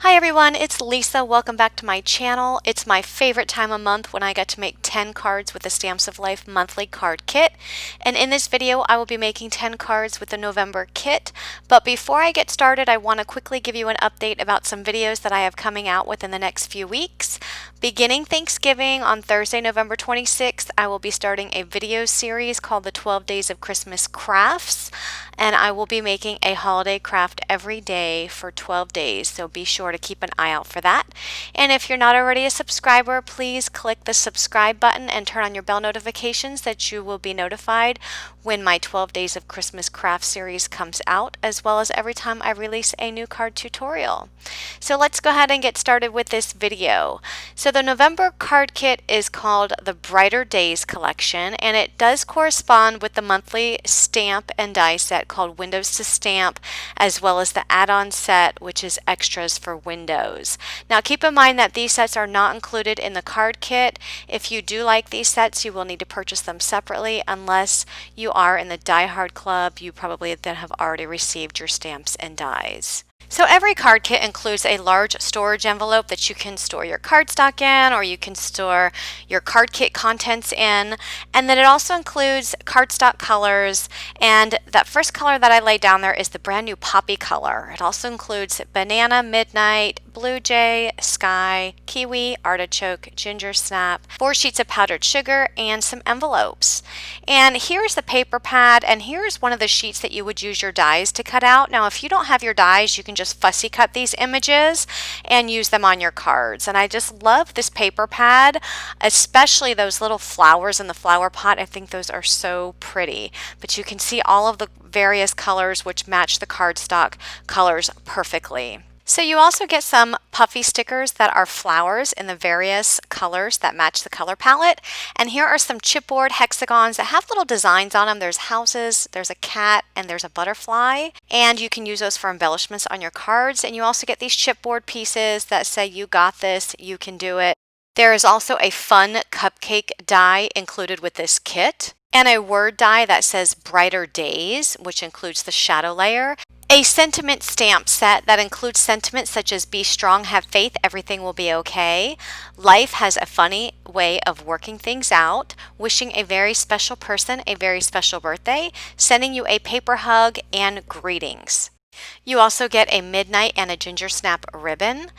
Hi everyone, it's Lisa. Welcome back to my channel. It's my favorite time of month when I get to make 10 cards with the Stamps of Life monthly card kit. And in this video, I will be making 10 cards with the November kit. But before I get started, I want to quickly give you an update about some videos that I have coming out within the next few weeks. Beginning Thanksgiving on Thursday, November 26th, I will be starting a video series called the 12 Days of Christmas Crafts. And I will be making a holiday craft every day for 12 days, so be sure to keep an eye out for that. And if you're not already a subscriber, please click the subscribe button and turn on your bell notifications that you will be notified when my 12 Days of Christmas Craft series comes out, as well as every time I release a new card tutorial. So let's go ahead and get started with this video. So the November card kit is called the Brighter Days collection, and it does correspond with the monthly stamp and die set called Windows to Stamp, as well as the add-on set, which is extras for Windows. Now keep in mind that these sets are not included in the card kit. If you do like these sets, you will need to purchase them separately unless you are in the Die Hard Club. You probably then have already received your stamps and dies. So every card kit includes a large storage envelope that you can store your cardstock in, or you can store your card kit contents in. And then it also includes cardstock colors, and that first color that I laid down there is the brand new poppy color. It also includes banana, midnight, blue jay, sky, kiwi, artichoke, ginger snap, 4 sheets of powdered sugar, and some envelopes. And here's the paper pad, and here's one of the sheets that you would use your dies to cut out. Now if you don't have your dies, you can just fussy cut these images and use them on your cards. And I just love this paper pad, especially those little flowers in the flower pot. I think those are so pretty. But you can see all of the various colors which match the cardstock colors perfectly. So you also get some puffy stickers that are flowers in the various colors that match the color palette. And here are some chipboard hexagons that have little designs on them. There's houses, there's a cat, and there's a butterfly. And you can use those for embellishments on your cards. And you also get these chipboard pieces that say, "You got this, you can do it." There is also a fun cupcake die included with this kit, and a word die that says Brighter Days, which includes the shadow layer. A sentiment stamp set that includes sentiments such as "Be strong, have faith, everything will be okay," "Life has a funny way of working things out," "Wishing a very special person a very special birthday," "Sending you a paper hug," and "Greetings." You also get a midnight and a ginger snap ribbon.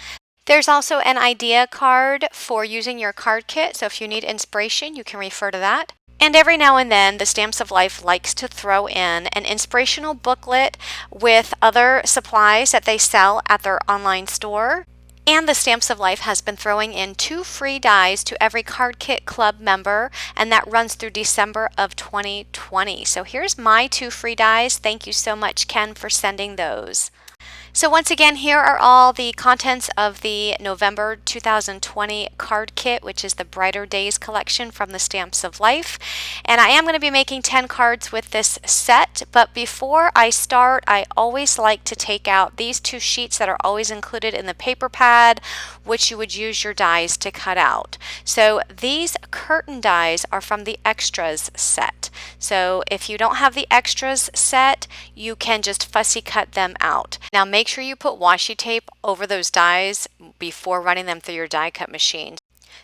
There's also an idea card for using your card kit, so if you need inspiration, you can refer to that. And every now and then, the Stamps of Life likes to throw in an inspirational booklet with other supplies that they sell at their online store. And the Stamps of Life has been throwing in 2 free dies to every Card Kit Club member, and that runs through December of 2020. So here's my 2 free dies. Thank you so much, Ken, for sending those. So once again, here are all the contents of the November 2020 card kit, which is the Brighter Days collection from the Stamps of Life. And I am going to be making 10 cards with this set, but before I start, I always like to take out these 2 sheets that are always included in the paper pad, which you would use your dies to cut out. So these curtain dies are from the extras set. So if you don't have the extras set, you can just fussy cut them out. Now make sure you put washi tape over those dies before running them through your die cut machine.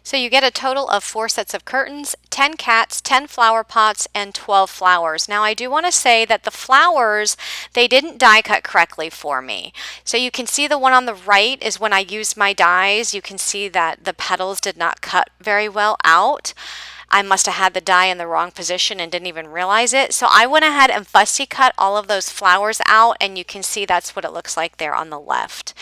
So you get a total of 4 sets of curtains, 10 cats, 10 flower pots, and 12 flowers. Now I do want to say that the flowers, they didn't die cut correctly for me. So you can see the one on the right is when I used my dies. You can see that the petals did not cut very well out. I must have had the die in the wrong position and didn't even realize it. So I went ahead and fussy cut all of those flowers out, and you can see that's what it looks like there on the left.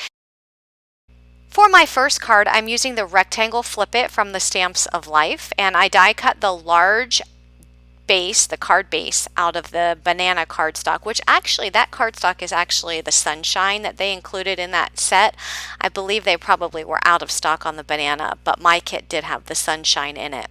For my first card, I'm using the rectangle Flip It from the Stamps of Life, and I die cut the large base, the card base, out of the banana cardstock, which actually, that cardstock is actually the sunshine that they included in that set. I believe they probably were out of stock on the banana, but my kit did have the sunshine in it.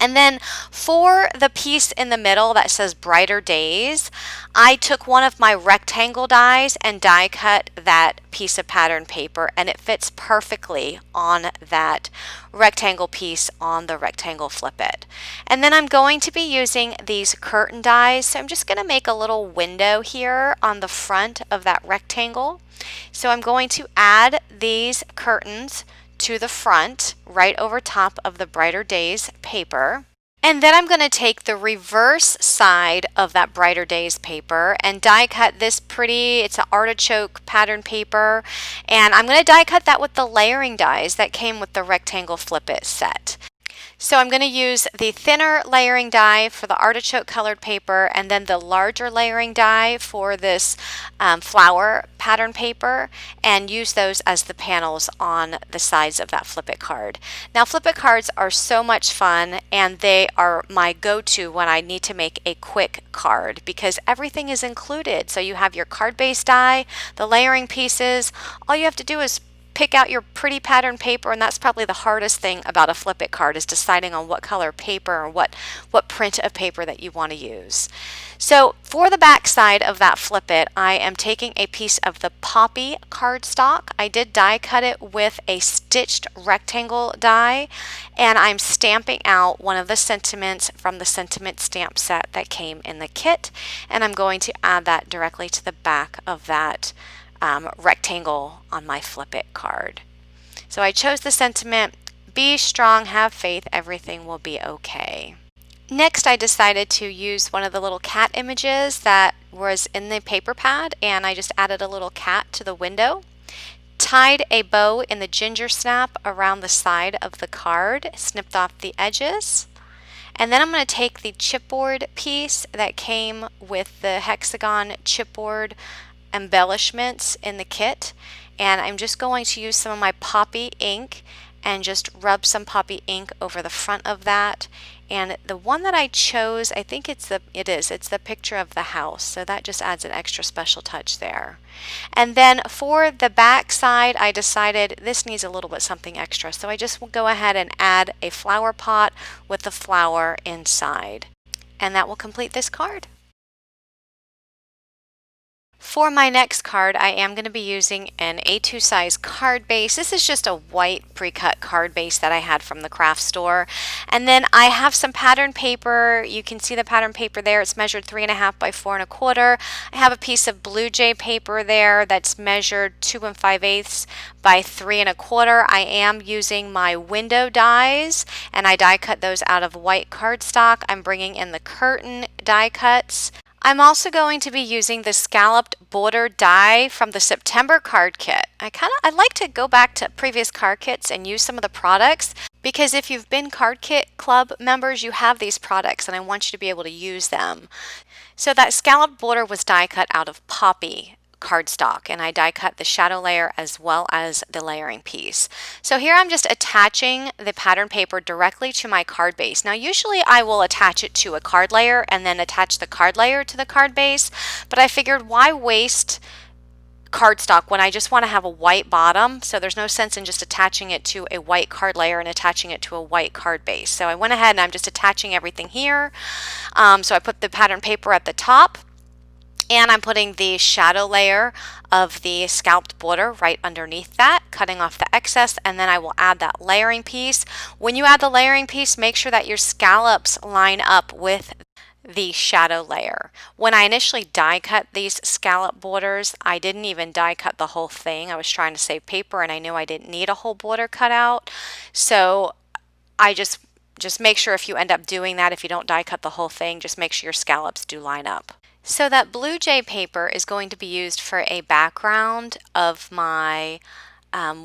And then for the piece in the middle that says Brighter Days, I took one of my rectangle dies and die cut that piece of pattern paper, and it fits perfectly on that rectangle piece on the rectangle flip it. And then I'm going to be using these curtain dies, so I'm just going to make a little window here on the front of that rectangle. So I'm going to add these curtains to the front right over top of the Brighter Days paper. And then I'm going to take the reverse side of that Brighter Days paper and die cut this pretty, it's an artichoke pattern paper, and I'm going to die cut that with the layering dies that came with the rectangle flip it set. So I'm going to use the thinner layering die for the artichoke colored paper and then the larger layering die for this flower pattern paper, and use those as the panels on the sides of that flip it card. Now flip it cards are so much fun, and they are my go-to when I need to make a quick card because everything is included. So you have your card base die, the layering pieces, all you have to do is pick out your pretty pattern paper, and that's probably the hardest thing about a flip it card, is deciding on what color paper or what print of paper that you want to use. So for the back side of that flip it, I am taking a piece of the poppy cardstock. I did die cut it with a stitched rectangle die, and I'm stamping out one of the sentiments from the sentiment stamp set that came in the kit, and I'm going to add that directly to the back of that rectangle on my flip it card. So I chose the sentiment, be strong, have faith, everything will be okay. Next, I decided to use one of the little cat images that was in the paper pad, and I just added a little cat to the window, tied a bow in the ginger snap around the side of the card, snipped off the edges, and then I'm going to take the chipboard piece that came with the hexagon chipboard embellishments in the kit, and I'm just going to use some of my poppy ink and just rub some poppy ink over the front of that. And the one that I chose, I think it's the picture of the house, so that just adds an extra special touch there. And then for the back side, I decided this needs a little bit something extra, so I just will go ahead and add a flower pot with the flower inside, and that will complete this card. For my next card, I am going to be using an A2 size card base. This is just a white pre-cut card base that I had from the craft store. And then I have some pattern paper. You can see the pattern paper there. It's measured 3.5 by 4 1/4. I have a piece of Blue Jay paper there that's measured 2 5/8 by 3 1/4. I am using my window dies, and I die cut those out of white cardstock. I'm bringing in the curtain die cuts. I'm also going to be using the scalloped border die from the September card kit. I like to go back to previous card kits and use some of the products, because if you've been card kit club members, you have these products and I want you to be able to use them. So that scalloped border was die cut out of poppy cardstock, and I die cut the shadow layer as well as the layering piece. So here I'm just attaching the pattern paper directly to my card base. Now usually I will attach it to a card layer and then attach the card layer to the card base, but I figured why waste cardstock when I just want to have a white bottom, so there's no sense in just attaching it to a white card layer and attaching it to a white card base. So I went ahead and I'm just attaching everything here. So I put the pattern paper at the top, and I'm putting the shadow layer of the scalped border right underneath that, cutting off the excess, and then I will add that layering piece. When you add the layering piece, make sure that your scallops line up with the shadow layer. When I initially die cut these scallop borders, I didn't even die cut the whole thing. I was trying to save paper and I knew I didn't need a whole border cut out. So I just make sure if you end up doing that, if you don't die cut the whole thing, just make sure your scallops do line up. So that Blue Jay paper is going to be used for a background of my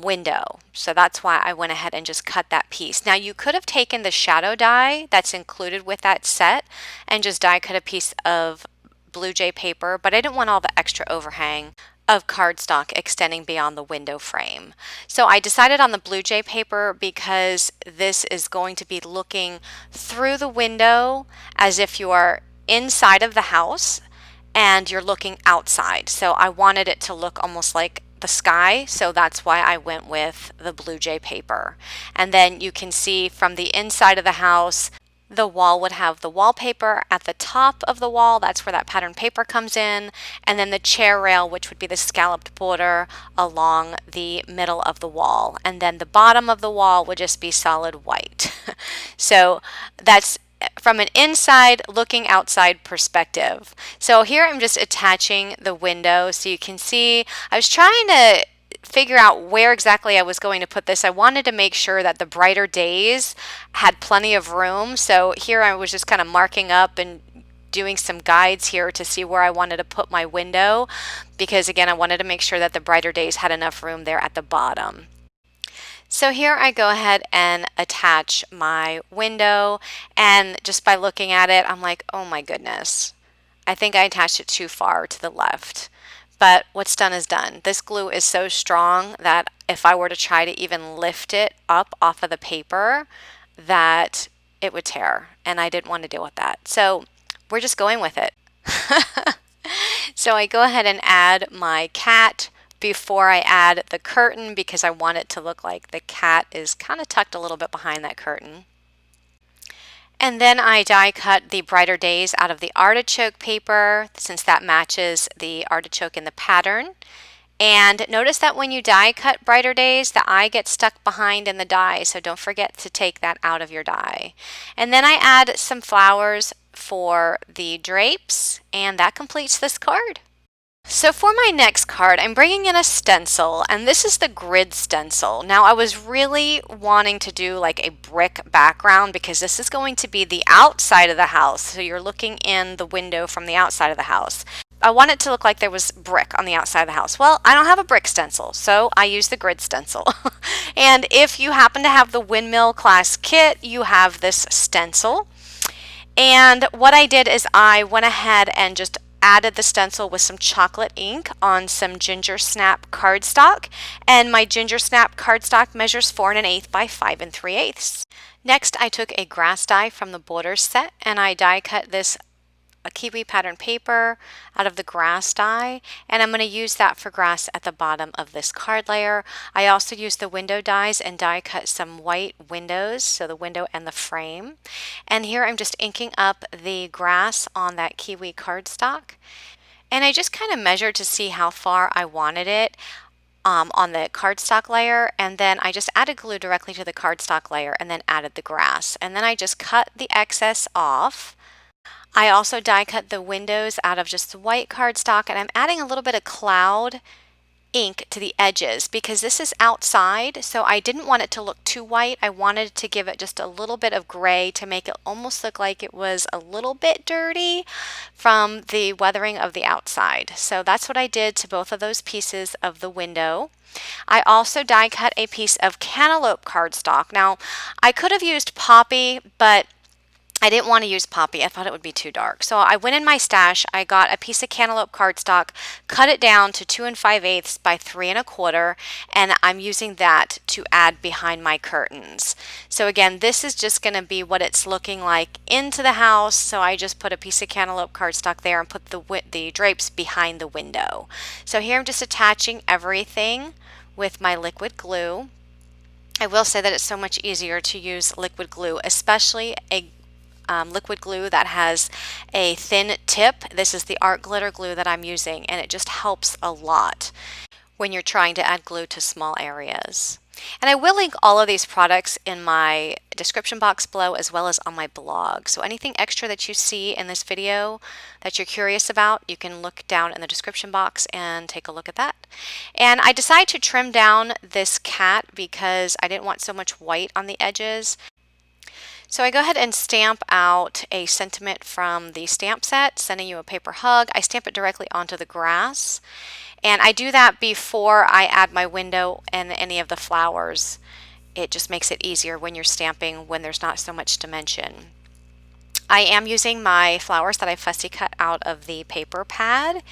window. So that's why I went ahead and just cut that piece. Now you could have taken the shadow die that's included with that set and just die cut a piece of Blue Jay paper, but I didn't want all the extra overhang of cardstock extending beyond the window frame. So I decided on the Blue Jay paper because this is going to be looking through the window as if you are inside of the house and you're looking outside. So I wanted it to look almost like the sky, so that's why I went with the Blue Jay paper. And then you can see from the inside of the house The wall would have the wallpaper at the top of the wall. That's where that pattern paper comes in. And then the chair rail, which would be the scalloped border along the middle of the wall. And then the bottom of the wall would just be solid white. So that's from an inside looking outside perspective. So here I'm just attaching the window so you can see. I was trying to figure out where exactly I was going to put this. I wanted to make sure that the brighter days had plenty of room. So here I was just kind of marking up and doing some guides here to see where I wanted to put my window, because again, I wanted to make sure that the brighter days had enough room there at the bottom. So here I go ahead and attach my window, and just by looking at it, I'm like, oh my goodness, I think I attached it too far to the left. But what's done is done. This glue is so strong that if I were to try to even lift it up off of the paper, that it would tear, and I didn't want to deal with that. So we're just going with it. So I go ahead and add my cat before I add the curtain, because I want it to look like the cat is kind of tucked a little bit behind that curtain. And then I die cut the brighter days out of the artichoke paper, since that matches the artichoke in the pattern. And notice that when you die cut brighter days, the eye gets stuck behind in the die, so don't forget to take that out of your die. And then I add some flowers for the drapes, and that completes this card. So for my next card, I'm bringing in a stencil, and this is the grid stencil. Now, I was really wanting to do like a brick background because this is going to be the outside of the house. So you're looking in the window from the outside of the house. I want it to look like there was brick on the outside of the house. Well, I don't have a brick stencil, so I use the grid stencil. And if you happen to have the windmill class kit, you have this stencil. And what I did is I went ahead and just added the stencil with some chocolate ink on some ginger snap cardstock, and my ginger snap cardstock measures 4 1/8 by 5 3/8. Next, I took a grass die from the Borders set, and I die cut this a kiwi pattern paper out of the grass die, and I'm going to use that for grass at the bottom of this card layer. I also used the window dies and die cut some white windows, so the window and the frame. And here I'm just inking up the grass on that kiwi cardstock, and I just kind of measured to see how far I wanted it on the cardstock layer, and then I just added glue directly to the cardstock layer and then added the grass, and then I just cut the excess off. I also die cut the windows out of just the white cardstock, and I'm adding a little bit of cloud ink to the edges because this is outside, so I didn't want it to look too white. I wanted to give it just a little bit of gray to make it almost look like it was a little bit dirty from the weathering of the outside. So that's what I did to both of those pieces of the window. I also die cut a piece of cantaloupe cardstock. Now, I could have used poppy, but I didn't want to use poppy. I thought it would be too dark. So I went in my stash, I got a piece of cantaloupe cardstock, cut it down to 2 5/8 by 3 1/4, and I'm using that to add behind my curtains. So again, this is just going to be what it's looking like into the house. So I just put a piece of cantaloupe cardstock there and put the drapes behind the window. So here I'm just attaching everything with my liquid glue. I will say that it's so much easier to use liquid glue, especially a liquid glue that has a thin tip. This is the art glitter glue that I'm using, and it just helps a lot when you're trying to add glue to small areas. And I will link all of these products in my description box below, as well as on my blog. So anything extra that you see in this video that you're curious about, you can look down in the description box and take a look at that. And I decided to trim down this cat because I didn't want so much white on the edges. So I go ahead and stamp out a sentiment from the stamp set, sending you a paper hug. I stamp it directly onto the grass, and I do that before I add my window and any of the flowers. It just makes it easier when you're stamping when there's not so much dimension. I am using my flowers that I fussy cut out of the paper pad,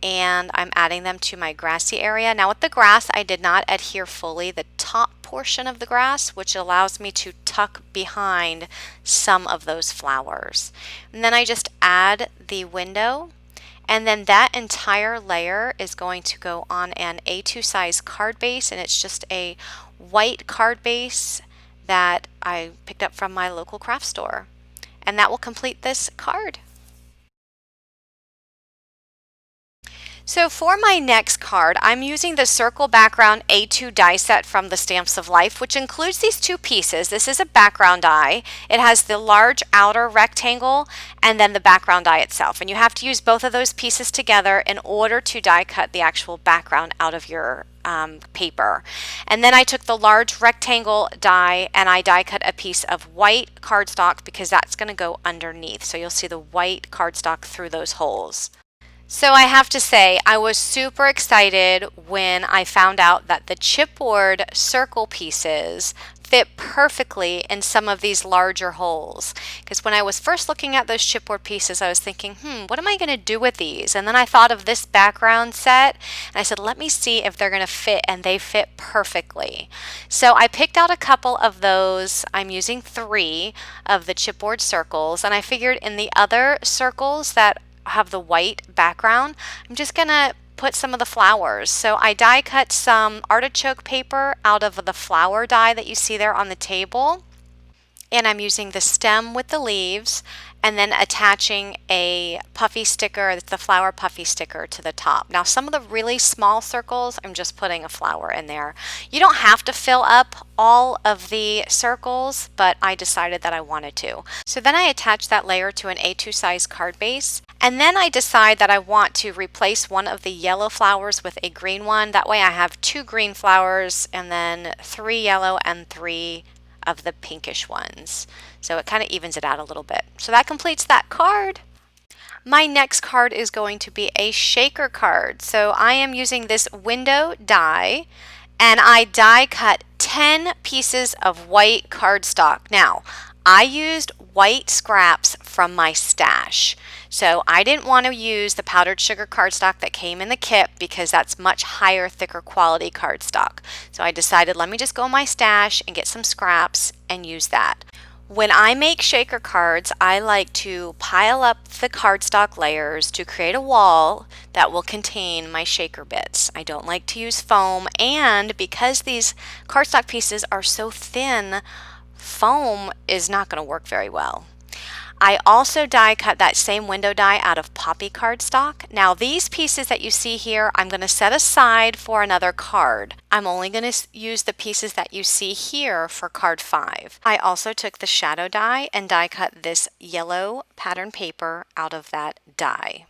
and I'm adding them to my grassy area. Now with the grass, I did not adhere fully the top portion of the grass, which allows me to tuck behind some of those flowers. And then I just add the window, and then that entire layer is going to go on an A2 size card base, and it's just a white card base that I picked up from my local craft store. And that will complete this card. So for my next card, I'm using the Circle Background A2 die set from the Stamps of Life, which includes these two pieces. This is a background die. It has the large outer rectangle and then the background die itself. And you have to use both of those pieces together in order to die cut the actual background out of your paper. And then I took the large rectangle die and I die cut a piece of white cardstock because that's going to go underneath. So you'll see the white cardstock through those holes. So I have to say, I was super excited when I found out that the chipboard circle pieces fit perfectly in some of these larger holes. Because when I was first looking at those chipboard pieces, I was thinking, what am I going to do with these? And then I thought of this background set, and I said, let me see if they're going to fit, and they fit perfectly. So I picked out a couple of those. I'm using 3 of the chipboard circles, and I figured in the other circles that have the white background, I'm just gonna put some of the flowers. So I die cut some artichoke paper out of the flower die that you see there on the table, and I'm using the stem with the leaves and then attaching a puffy sticker, the flower puffy sticker, to the top. Now some of the really small circles, I'm just putting a flower in there. You don't have to fill up all of the circles, but I decided that I wanted to. So then I attach that layer to an A2 size card base, and then I decide that I want to replace one of the yellow flowers with a green one. That way I have 2 green flowers and then 3 yellow and 3 of the pinkish ones. So it kind of evens it out a little bit. So that completes that card. My next card is going to be a shaker card. So I am using this window die, and I die cut 10 pieces of white cardstock. Now, I used white scraps from my stash. So I didn't want to use the powdered sugar cardstock that came in the kit because that's much higher, thicker quality cardstock. So I decided, let me just go in my stash and get some scraps and use that. When I make shaker cards, I like to pile up the cardstock layers to create a wall that will contain my shaker bits. I don't like to use foam, and because these cardstock pieces are so thin, foam is not going to work very well. I also die cut that same window die out of poppy cardstock. Now these pieces that you see here, I'm going to set aside for another card. I'm only going to use the pieces that you see here for card 5. I also took the shadow die and die cut this yellow pattern paper out of that die.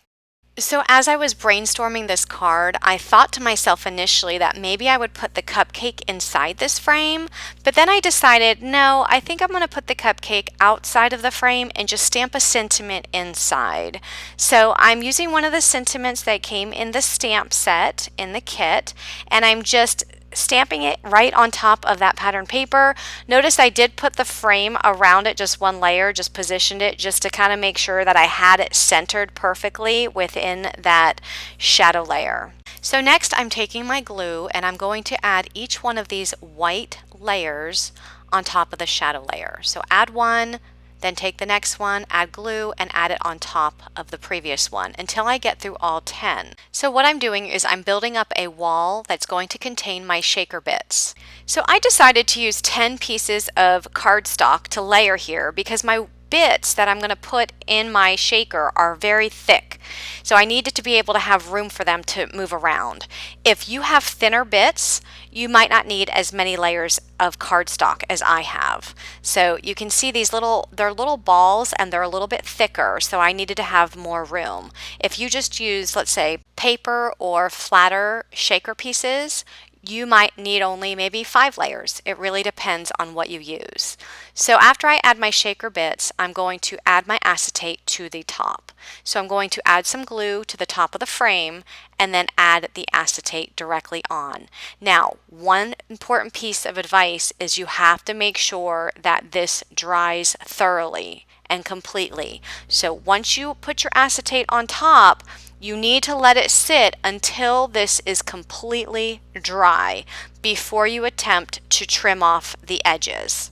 So as I was brainstorming this card, I thought to myself initially that maybe I would put the cupcake inside this frame, but then I decided, no, I think I'm going to put the cupcake outside of the frame and just stamp a sentiment inside. So I'm using one of the sentiments that came in the stamp set in the kit, and I'm just stamping it right on top of that pattern paper. Notice I did put the frame around it, just one layer, just positioned it just to kind of make sure that I had it centered perfectly within that shadow layer. So next I'm taking my glue and I'm going to add each one of these white layers on top of the shadow layer. So add one, then take the next one, add glue, and add it on top of the previous one until I get through all 10. So what I'm doing is I'm building up a wall that's going to contain my shaker bits. So I decided to use 10 pieces of cardstock to layer here because my bits that I'm going to put in my shaker are very thick. So I needed to be able to have room for them to move around. If you have thinner bits, you might not need as many layers of cardstock as I have. So you can see these they're little balls and they're a little bit thicker, so I needed to have more room. If you just use, let's say, paper or flatter shaker pieces, you might need only maybe 5 layers. It really depends on what you use. So after I add my shaker bits, I'm going to add my acetate to the top. So I'm going to add some glue to the top of the frame and then add the acetate directly on. Now, one important piece of advice is you have to make sure that this dries thoroughly and completely. So once you put your acetate on top, you need to let it sit until this is completely dry before you attempt to trim off the edges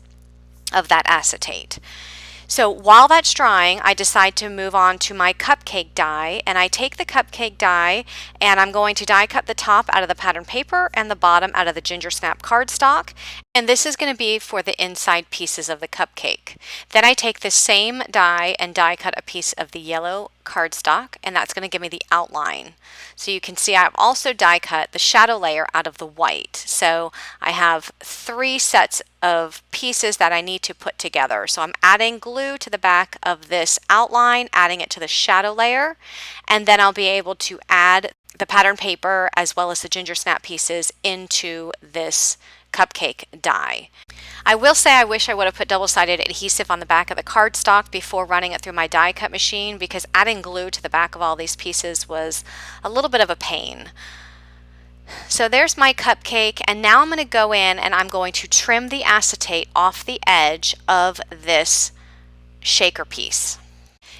of that acetate. So while that's drying, I decide to move on to my cupcake die, and I take the cupcake die and I'm going to die cut the top out of the pattern paper and the bottom out of the ginger snap cardstock, and this is going to be for the inside pieces of the cupcake. Then I take the same die and die cut a piece of the yellow cardstock, and that's going to give me the outline. So you can see I've also die cut the shadow layer out of the white. So I have 3 sets of pieces that I need to put together. So I'm adding glue to the back of this outline, adding it to the shadow layer, and then I'll be able to add the pattern paper as well as the ginger snap pieces into this cupcake die. I will say I wish I would have put double-sided adhesive on the back of the cardstock before running it through my die cut machine, because adding glue to the back of all these pieces was a little bit of a pain. So there's my cupcake, and now I'm going to go in and I'm going to trim the acetate off the edge of this shaker piece.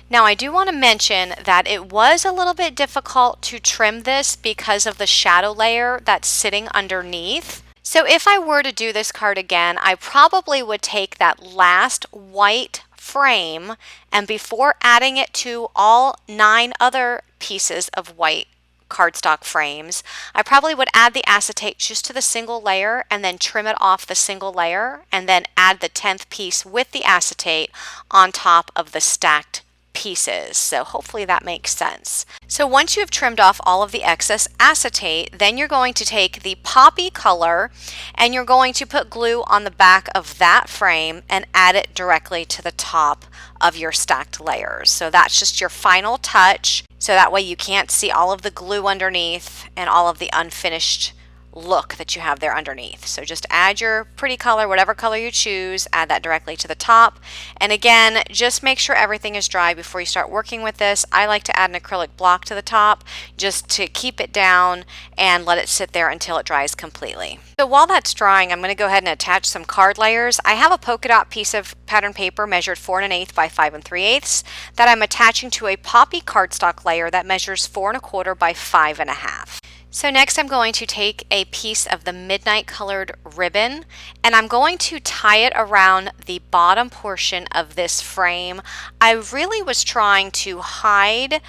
Now I do want to mention that it was a little bit difficult to trim this because of the shadow layer that's sitting underneath. So if I were to do this card again, I probably would take that last white frame, and before adding it to all 9 other pieces of white cardstock frames, I probably would add the acetate just to the single layer and then trim it off the single layer, and then add the 10th piece with the acetate on top of the stacked pieces. So hopefully that makes sense. So once you have trimmed off all of the excess acetate, then you're going to take the poppy color and you're going to put glue on the back of that frame and add it directly to the top of your stacked layers. So that's just your final touch, so that way you can't see all of the glue underneath and all of the unfinished look that you have there underneath. So just add your pretty color, whatever color you choose, add that directly to the top. And again, just make sure everything is dry before you start working with this. I like to add an acrylic block to the top just to keep it down and let it sit there until it dries completely. So while that's drying, I'm going to go ahead and attach some card layers. I have a polka dot piece of pattern paper measured 4 1/8 by 5 3/8 that I'm attaching to a poppy cardstock layer that measures 4 1/4 by 5 1/2. So next I'm going to take a piece of the midnight colored ribbon and I'm going to tie it around the bottom portion of this frame. I really was trying to hide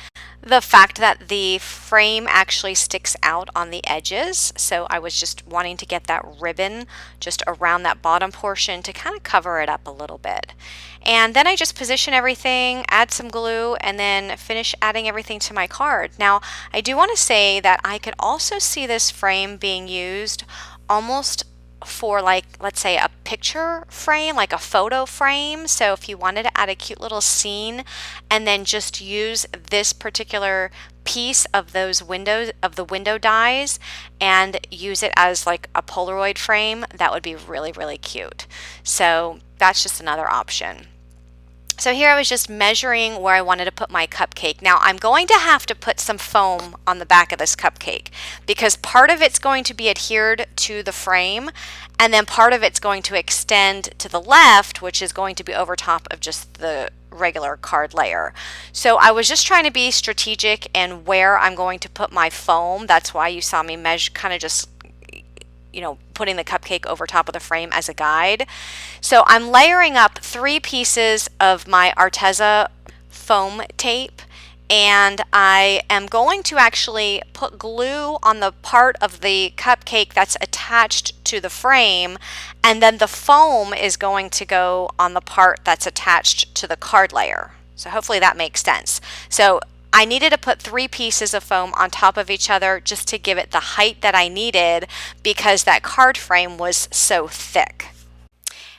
the fact that the frame actually sticks out on the edges, so I was just wanting to get that ribbon just around that bottom portion to kind of cover it up a little bit. And then I just position everything, add some glue, and then finish adding everything to my card. Now, I do want to say that I could also see this frame being used almost for, like, let's say a picture frame, like a photo frame. So if you wanted to add a cute little scene and then just use this particular piece of those windows, of the window dies, and use it as like a Polaroid frame, that would be really, really cute. So that's just another option. So here I was just measuring where I wanted to put my cupcake. Now I'm going to have to put some foam on the back of this cupcake because part of it's going to be adhered to the frame and then part of it's going to extend to the left, which is going to be over top of just the regular card layer. So I was just trying to be strategic in where I'm going to put my foam. That's why you saw me measure, kind of just putting the cupcake over top of the frame as a guide. So I'm layering up 3 pieces of my Arteza foam tape, and I am going to actually put glue on the part of the cupcake that's attached to the frame, and then the foam is going to go on the part that's attached to the card layer. So hopefully that makes sense. So I needed to put 3 pieces of foam on top of each other just to give it the height that I needed because that card frame was so thick.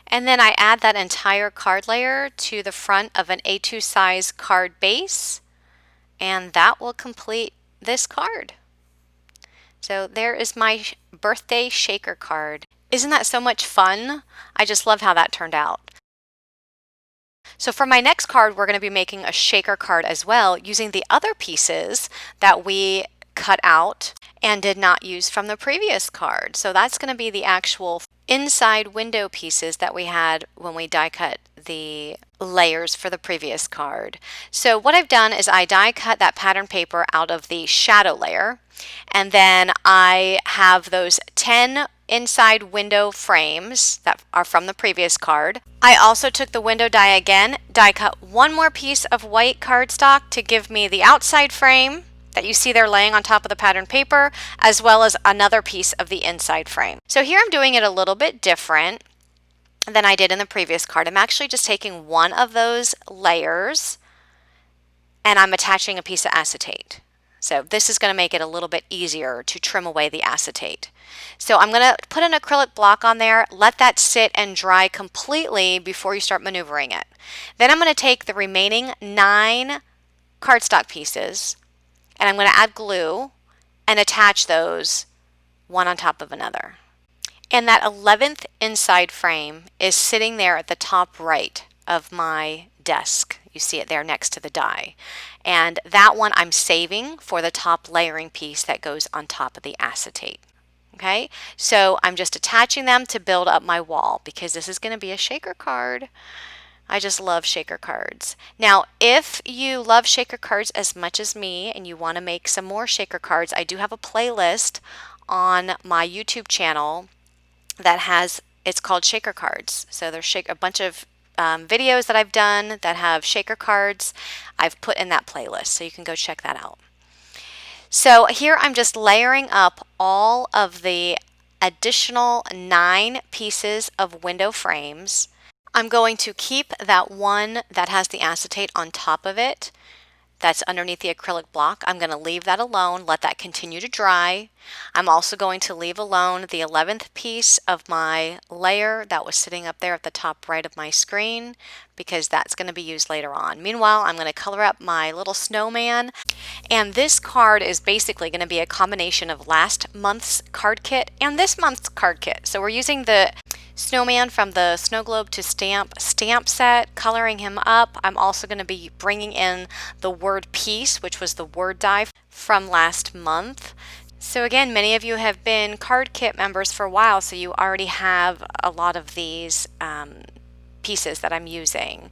And then I add that entire card layer to the front of an A2 size card base, and that will complete this card. So there is my birthday shaker card. Isn't that so much fun? I just love how that turned out. So for my next card, we're going to be making a shaker card as well, using the other pieces that we cut out and did not use from the previous card. So that's going to be the actual inside window pieces that we had when we die cut the layers for the previous card. So what I've done is I die cut that pattern paper out of the shadow layer, and then I have those 10 inside window frames that are from the previous card. I also took the window die again, die cut one more piece of white cardstock to give me the outside frame that you see there laying on top of the pattern paper, as well as another piece of the inside frame. So here I'm doing it a little bit different than I did in the previous card. I'm actually just taking one of those layers and I'm attaching a piece of acetate. So this is going to make it a little bit easier to trim away the acetate. So I'm going to put an acrylic block on there, let that sit and dry completely before you start maneuvering it. Then I'm going to take the remaining 9 cardstock pieces and I'm going to add glue and attach those one on top of another. And that 11th inside frame is sitting there at the top right of my desk. You see it there next to the die. And that one I'm saving for the top layering piece that goes on top of the acetate. Okay, so I'm just attaching them to build up my wall because this is going to be a shaker card. I just love shaker cards. Now, if you love shaker cards as much as me and you want to make some more shaker cards, I do have a playlist on my YouTube channel that has, it's called Shaker Cards. So there's a bunch of videos that I've done that have shaker cards I've put in that playlist, so you can go check that out. So here I'm just layering up all of the additional 9 pieces of window frames. I'm going to keep that one that has the acetate on top of it that's underneath the acrylic block. I'm going to leave that alone, let that continue to dry. I'm also going to leave alone the 11th piece of my layer that was sitting up there at the top right of my screen because that's going to be used later on. Meanwhile, I'm going to color up my little snowman. And this card is basically going to be a combination of last month's card kit and this month's card kit. So we're using the snowman from the Snow Globe to Stamp set, coloring him up. I'm also going to be bringing in the word piece, which was the word die from last month. So again, many of you have been card kit members for a while, so you already have a lot of these pieces that I'm using.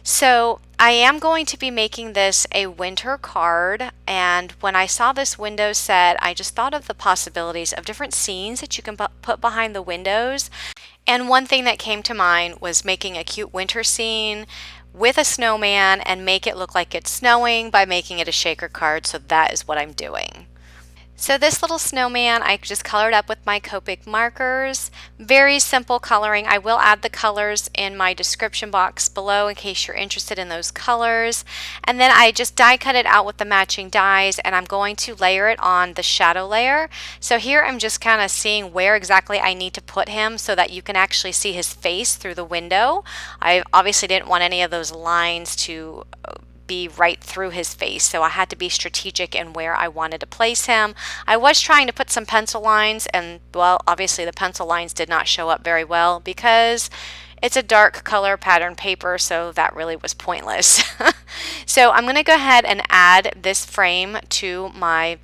So I am going to be making this a winter card, and when I saw this window set, I just thought of the possibilities of different scenes that you can put behind the windows. And one thing that came to mind was making a cute winter scene with a snowman and make it look like it's snowing by making it a shaker card, so that is what I'm doing. So this little snowman I just colored up with my Cupcake markers. Very simple coloring. I will add the colors in my description box below in case you're interested in those colors. And then I just die cut it out with the matching dies, and I'm going to layer it on the shadow layer. So here I'm just kind of seeing where exactly I need to put him so that you can actually see his face through the window. I obviously didn't want any of those lines to be right through his face, so I had to be strategic in where I wanted to place him. I was trying to put some pencil lines, and well, obviously the pencil lines did not show up very well because it's a dark color pattern paper, so that really was pointless. So I'm going to go ahead and add this frame to my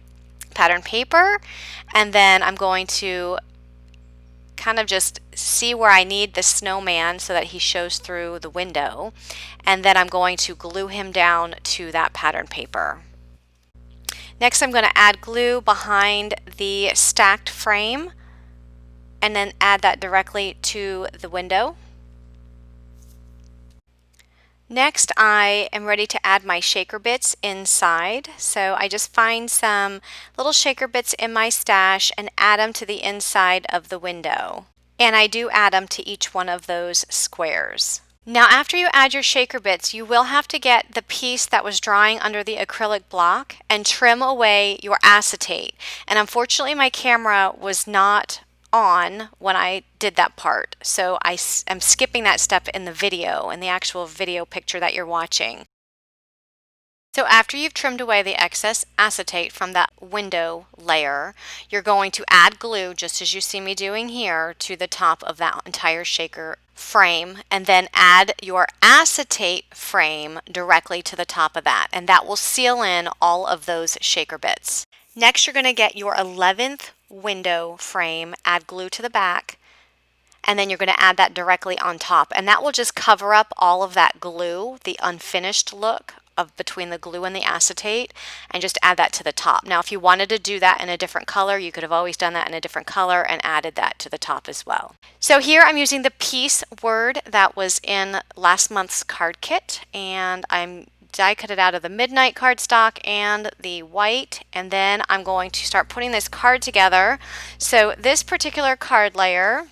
pattern paper, and then I'm going to kind of just see where I need the snowman so that he shows through the window, and then I'm going to glue him down to that pattern paper. Next I'm going to add glue behind the stacked frame and then add that directly to the window. Next, I am ready to add my shaker bits inside. So I just find some little shaker bits in my stash and add them to the inside of the window. And I do add them to each one of those squares. Now after you add your shaker bits, you will have to get the piece that was drying under the acrylic block and trim away your acetate. And unfortunately my camera was not on when I did that part, so I am skipping that step in the video, in the actual video picture that you're watching. So after you've trimmed away the excess acetate from that window layer, you're going to add glue, just as you see me doing here, to the top of that entire shaker frame, and then add your acetate frame directly to the top of that, and that will seal in all of those shaker bits. Next, you're going to get your 11th window frame, add glue to the back, and then you're going to add that directly on top, and that will just cover up all of that glue, the unfinished look of between the glue and the acetate, and just add that to the top. Now if you wanted to do that in a different color, you could have always done that in a different color and added that to the top as well. So here I'm using the piece word that was in last month's card kit, and I'm die cut it out of the midnight cardstock and the white, and then I'm going to start putting this card together. So this particular card layer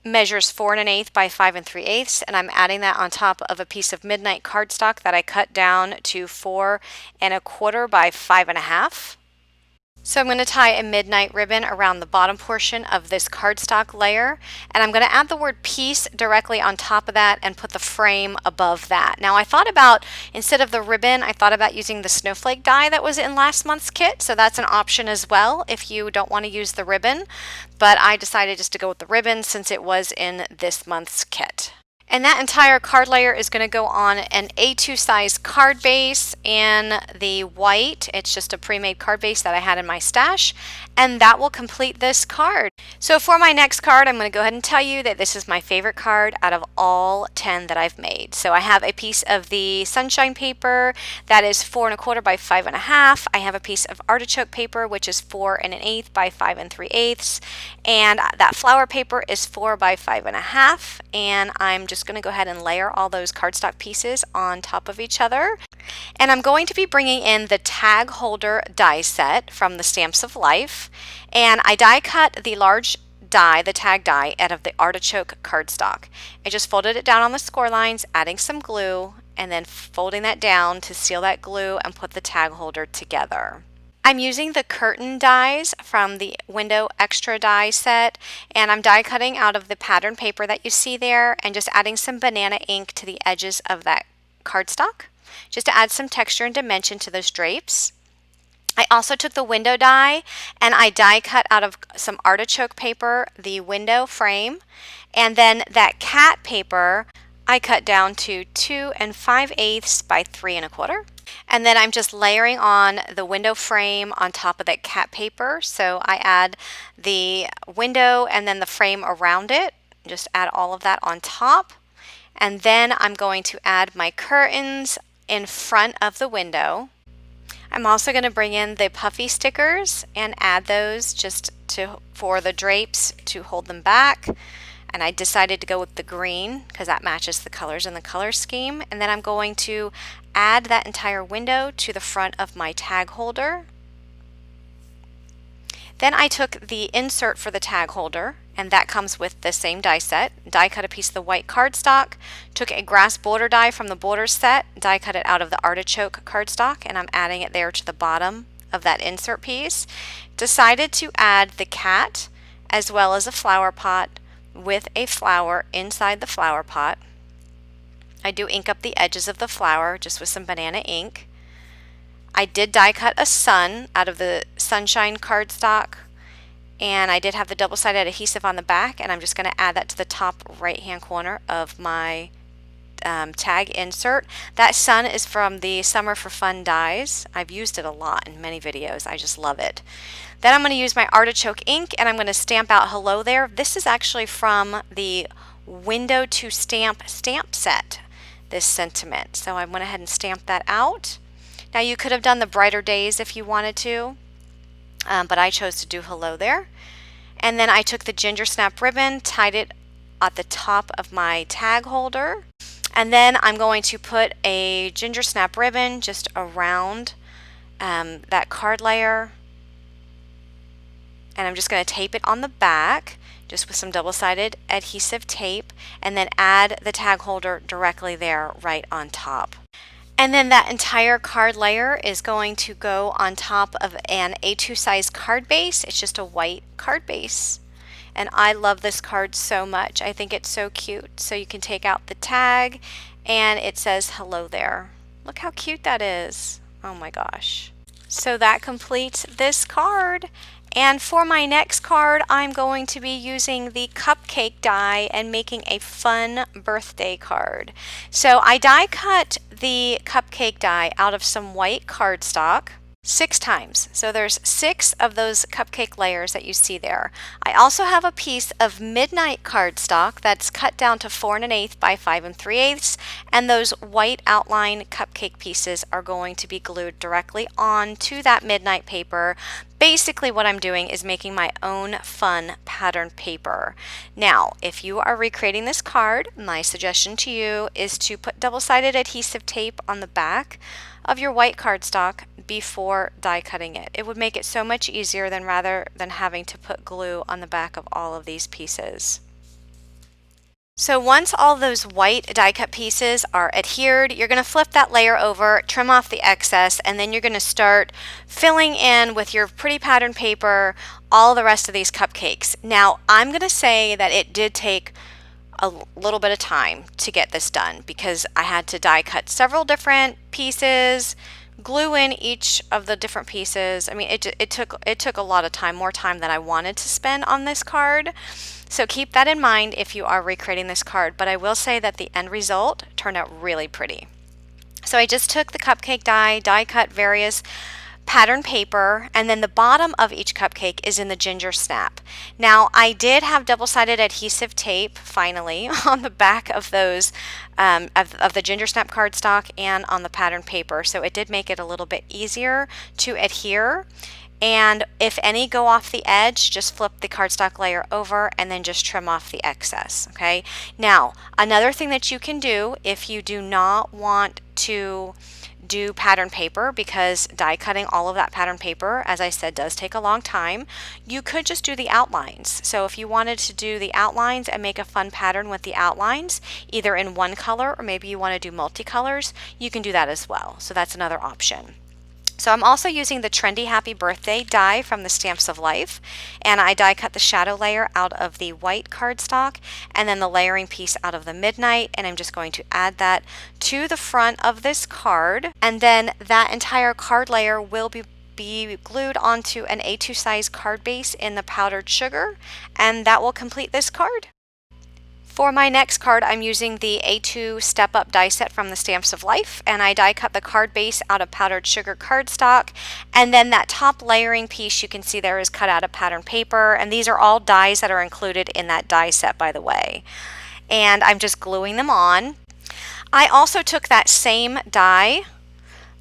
measures 4 1/8 by 5 3/8, and I'm adding that on top of a piece of midnight cardstock that I cut down to 4 1/4 by 5 1/2. So I'm going to tie a midnight ribbon around the bottom portion of this cardstock layer, and I'm going to add the word piece directly on top of that and put the frame above that. Now I thought about, instead of the ribbon, I thought about using the snowflake die that was in last month's kit, so that's an option as well if you don't want to use the ribbon, but I decided just to go with the ribbon since it was in this month's kit. And that entire card layer is going to go on an A2 size card base in the white. It's just a pre-made card base that I had in my stash, and that will complete this card. So for my next card, I'm going to go ahead and tell you that this is my favorite card out of all 10 that I've made. So I have a piece of the sunshine paper that is 4 1/4 by 5 1/2. I have a piece of artichoke paper, which is 4 1/8 by 5 3/8, and that flower paper is 4 by 5 1/2, and I'm just going to go ahead and layer all those cardstock pieces on top of each other. And I'm going to be bringing in the tag holder die set from the Stamps of Life, and I die cut the large die, the tag die, out of the artichoke cardstock. I just folded it down on the score lines, adding some glue, and then folding that down to seal that glue and put the tag holder together. I'm using the curtain dies from the window extra die set, and I'm die cutting out of the pattern paper that you see there and just adding some banana ink to the edges of that cardstock just to add some texture and dimension to those drapes. I also took the window die and I die cut out of some artichoke paper the window frame, and then that cat paper I cut down to 2 5/8 by 3 1/4. And then I'm just layering on the window frame on top of that cat paper. So I add the window and then the frame around it. Just add all of that on top. And then I'm going to add my curtains in front of the window. I'm also going to bring in the puffy stickers and add those just for the drapes to hold them back. And I decided to go with the green because that matches the colors in the color scheme. And then I'm going to add that entire window to the front of my tag holder. Then I took the insert for the tag holder, and that comes with the same die set. Die cut a piece of the white cardstock, took a grass border die from the border set, die cut it out of the artichoke cardstock, and I'm adding it there to the bottom of that insert piece. Decided to add the cat as well as a flower pot with a flower inside the flower pot. I do ink up the edges of the flower just with some banana ink. I did die cut a sun out of the sunshine cardstock, and I did have the double-sided adhesive on the back, and I'm just going to add that to the top right hand corner of my tag insert. That sun is from the Summer for Fun dies. I've used it a lot in many videos. I just love it. Then I'm going to use my artichoke ink and I'm going to stamp out hello there. This is actually from the window to stamp set, this sentiment. So I went ahead and stamped that out. Now you could have done the brighter days if you wanted to, but I chose to do hello there. And then I took the ginger snap ribbon, tied it at the top of my tag holder. And then I'm going to put a ginger snap ribbon just around that card layer. And I'm just going to tape it on the back just with some double-sided adhesive tape, and then add the tag holder directly there right on top. And then that entire card layer is going to go on top of an A2 size card base. It's just a white card base. And I love this card so much. I think it's so cute. So you can take out the tag and it says hello there. Look how cute that is. Oh my gosh. So that completes this card. And for my next card, I'm going to be using the Cupcake die and making a fun birthday card. So I die cut the Cupcake die out of some white cardstock. 6 times. So there's 6 of those cupcake layers that you see there. I also have a piece of midnight cardstock that's cut down to 4 1/8 by 5 3/8, and those white outline cupcake pieces are going to be glued directly onto that midnight paper. Basically what I'm doing is making my own fun pattern paper. Now, if you are recreating this card, my suggestion to you is to put double-sided adhesive tape on the back of your white cardstock before die cutting it. It would make it so much easier rather than having to put glue on the back of all of these pieces. So once all those white die cut pieces are adhered, you're going to flip that layer over, trim off the excess, and then you're going to start filling in with your pretty pattern paper all the rest of these cupcakes. Now, I'm going to say that it did take a little bit of time to get this done because I had to die cut several different pieces, glue in each of the different pieces. I mean, it took a lot of time, more time than I wanted to spend on this card. So keep that in mind if you are recreating this card, but I will say that the end result turned out really pretty. So I just took the cupcake die cut various pattern paper, and then the bottom of each cupcake is in the ginger snap. Now, I did have double-sided adhesive tape finally on the back of those of the ginger snap cardstock and on the pattern paper, so it did make it a little bit easier to adhere. And if any go off the edge, just flip the cardstock layer over and then just trim off the excess. Okay. Now, another thing that you can do if you do not want to do pattern paper, because die cutting all of that pattern paper, as I said, does take a long time, you could just do the outlines. So if you wanted to do the outlines and make a fun pattern with the outlines, either in one color or maybe you want to do multicolors, you can do that as well. So that's another option. So I'm also using the Trendy Happy Birthday die from the Stamps of Life, and I die cut the shadow layer out of the white cardstock and then the layering piece out of the midnight, and I'm just going to add that to the front of this card, and then that entire card layer will be glued onto an A2 size card base in the powdered sugar, and that will complete this card. For my next card, I'm using the A2 Step Up die set from the Stamps of Life, and I die cut the card base out of powdered sugar cardstock, and then that top layering piece you can see there is cut out of pattern paper, and these are all dies that are included in that die set, by the way. And I'm just gluing them on. I also took that same die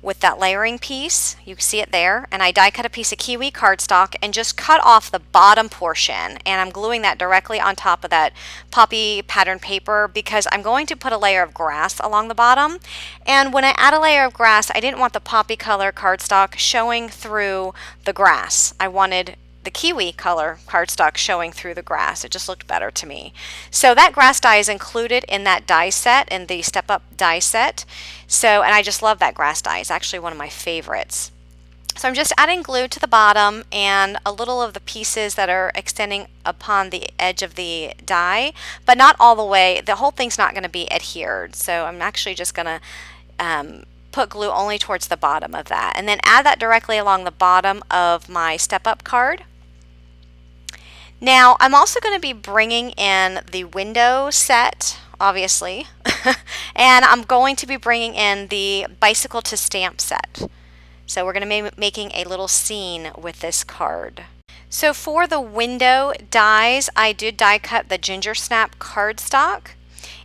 with that layering piece, you can see it there, and I die cut a piece of kiwi cardstock and just cut off the bottom portion, and I'm gluing that directly on top of that poppy pattern paper because I'm going to put a layer of grass along the bottom, and when I add a layer of grass, I didn't want the poppy color cardstock showing through the grass. I wanted the kiwi color cardstock showing through the grass. It just looked better to me. So that grass die is included in that die set, in the Step Up die set. So, and I just love that grass die. It's actually one of my favorites. So I'm just adding glue to the bottom and a little of the pieces that are extending upon the edge of the die, but not all the way. The whole thing's not going to be adhered. So I'm actually just going to put glue only towards the bottom of that, and then add that directly along the bottom of my Step Up card. Now, I'm also going to be bringing in the window set, obviously, and I'm going to be bringing in the bicycle to stamp set. So we're going to be making a little scene with this card. So for the window dies, I did die cut the ginger snap cardstock,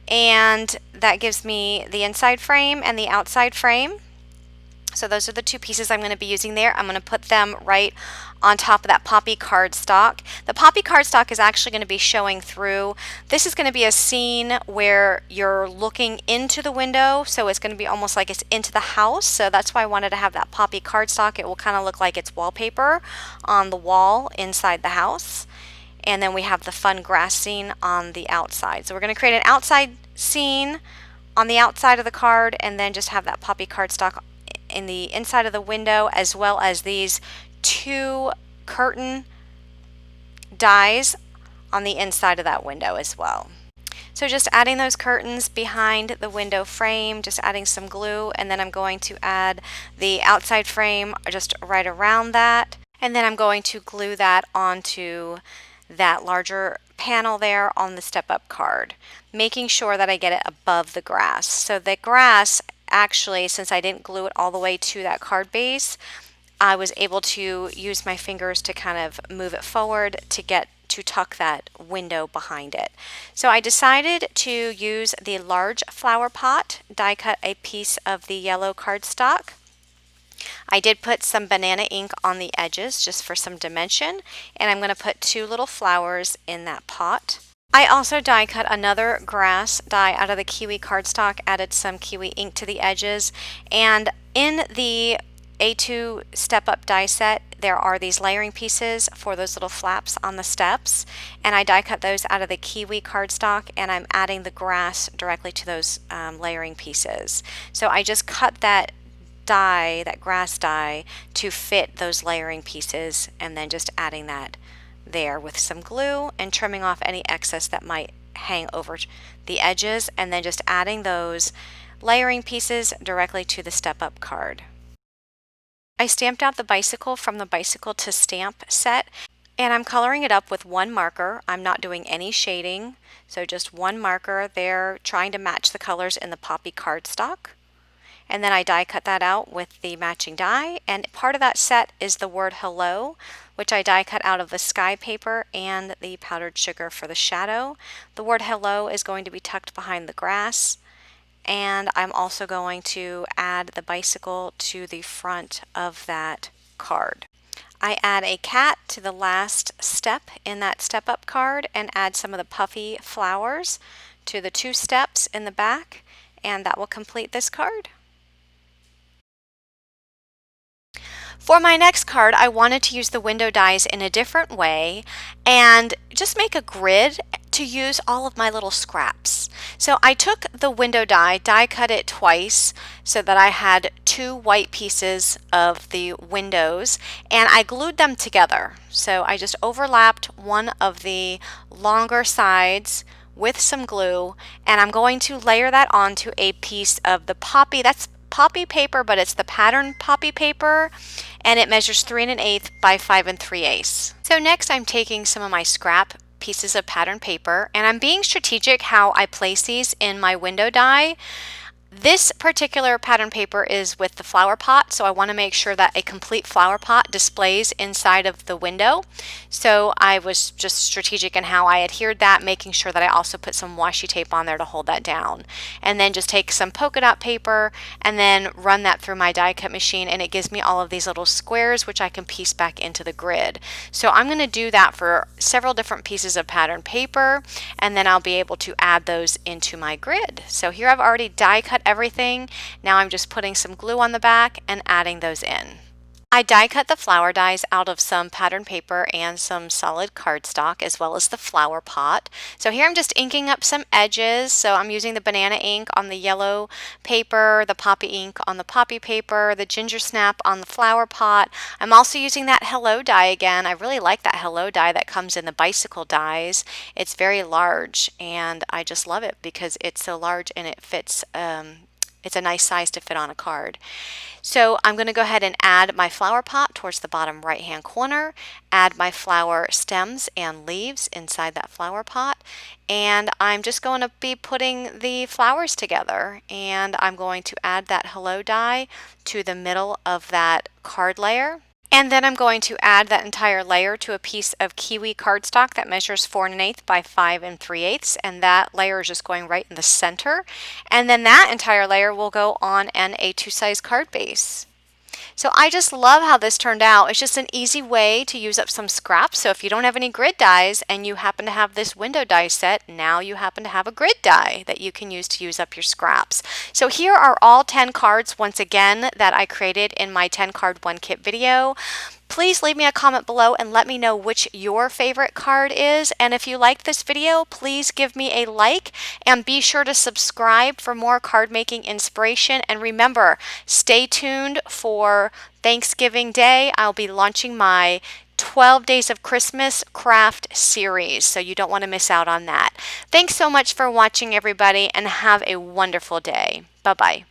and that gives me the inside frame and the outside frame. So those are the two pieces I'm going to be using there. I'm going to put them right on top of that poppy cardstock. The poppy cardstock is actually going to be showing through. This is going to be a scene where you're looking into the window, so it's going to be almost like it's into the house. So that's why I wanted to have that poppy cardstock. It will kind of look like it's wallpaper on the wall inside the house. And then we have the fun grass scene on the outside. So we're going to create an outside scene on the outside of the card, and then just have that poppy cardstock in the inside of the window, as well as these two curtain dies on the inside of that window as well. So just adding those curtains behind the window frame, just adding some glue, and then I'm going to add the outside frame just right around that, and then I'm going to glue that onto that larger panel there on the Step Up card, making sure that I get it above the grass. So the grass, actually, since I didn't glue it all the way to that card base, I was able to use my fingers to kind of move it forward to get to tuck that window behind it. So I decided to use the large flower pot, die cut a piece of the yellow cardstock. I did put some banana ink on the edges just for some dimension, and I'm going to put 2 little flowers in that pot. I also die cut another grass die out of the kiwi cardstock, added some kiwi ink to the edges, and in the A2 step up die set there are these layering pieces for those little flaps on the steps, and I die cut those out of the kiwi cardstock, and I'm adding the grass directly to those layering pieces. So I just cut that die, that grass die, to fit those layering pieces, and then just adding that there with some glue and trimming off any excess that might hang over the edges, and then just adding those layering pieces directly to the step up card. I stamped out the bicycle from the bicycle to stamp set, and I'm coloring it up with one marker. I'm not doing any shading, so just one marker there, trying to match the colors in the poppy cardstock. And then I die cut that out with the matching die, and part of that set is the word hello, which I die cut out of the sky paper and the powdered sugar for the shadow. The word hello is going to be tucked behind the grass, and I'm also going to add the bicycle to the front of that card. I add a cat to the last step in that step up card and add some of the puffy flowers to the 2 steps in the back, and that will complete this card. For my next card, I wanted to use the window dies in a different way and just make a grid to use all of my little scraps. So I took the window die cut it twice so that I had 2 white pieces of the windows, and I glued them together. So I just overlapped one of the longer sides with some glue, and I'm going to layer that onto a piece of the poppy. That's poppy paper, but it's the pattern poppy paper, and it measures 3 1/8 by 5 3/8. So next I'm taking some of my scrap pieces of pattern paper, and I'm being strategic how I place these in my window die. This particular pattern paper is with the flower pot, so I want to make sure that a complete flower pot displays inside of the window. So I was just strategic in how I adhered that, making sure that I also put some washi tape on there to hold that down. And then just take some polka dot paper and then run that through my die cut machine, and it gives me all of these little squares which I can piece back into the grid. So I'm going to do that for several different pieces of pattern paper, and then I'll be able to add those into my grid. So here I've already die cut everything. Now I'm just putting some glue on the back and adding those in. I die cut the flower dies out of some pattern paper and some solid cardstock, as well as the flower pot. So here I'm just inking up some edges. So I'm using the banana ink on the yellow paper, the poppy ink on the poppy paper, the ginger snap on the flower pot. I'm also using that hello die again. I really like that hello die that comes in the bicycle dies. It's very large, and I just love it because it's so large and it fits. It's a nice size to fit on a card. So I'm going to go ahead and add my flower pot towards the bottom right hand corner, add my flower stems and leaves inside that flower pot, and I'm just going to be putting the flowers together, and I'm going to add that hello die to the middle of that card layer. And then I'm going to add that entire layer to a piece of kiwi cardstock that measures 4 1/8 by 5 3/8, and that layer is just going right in the center. And then that entire layer will go on an A2 size card base. So I just love how this turned out. It's just an easy way to use up some scraps. So if you don't have any grid dies and you happen to have this window die set, now you happen to have a grid die that you can use up your scraps. So here are all 10 cards once again that I created in my 10 card one kit video. Please leave me a comment below and let me know which your favorite card is. And if you liked this video, please give me a like and be sure to subscribe for more card making inspiration. And remember, stay tuned for Thanksgiving Day. I'll be launching my 12 Days of Christmas craft series, so you don't want to miss out on that. Thanks so much for watching, everybody, and have a wonderful day. Bye-bye.